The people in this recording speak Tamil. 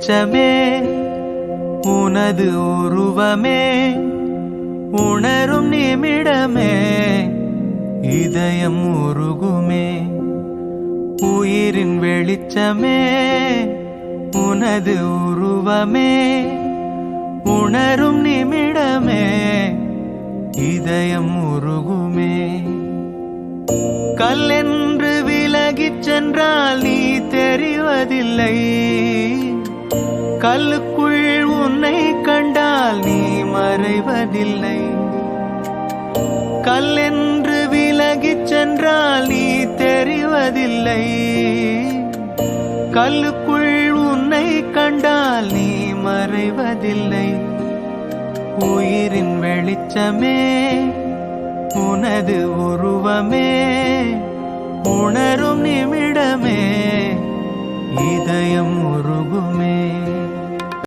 வெளிச்சமே உனது உருவமே உணரும் நிமிடமே இதயம் உருகுமே உயிரின் வெளிச்சமே உனது உருவமே உணரும் நிமிடமே இதயம் உருகுமே கல்லென்று விலகிச் சென்றால் நீ தெரிவதில்லை கல்லுக்குள் உன்னை கண்டால் நீ மறைவதில்லை கல்லென்று விலகிச் சென்றால் நீ தெரிவதில்லை கல்லுக்குள் உன்னை கண்டால் நீ மறைவதில்லை உயிரின் வெளிச்சமே உனது உருவமே உணரும் நிமிடமே இதயம் உருகுமே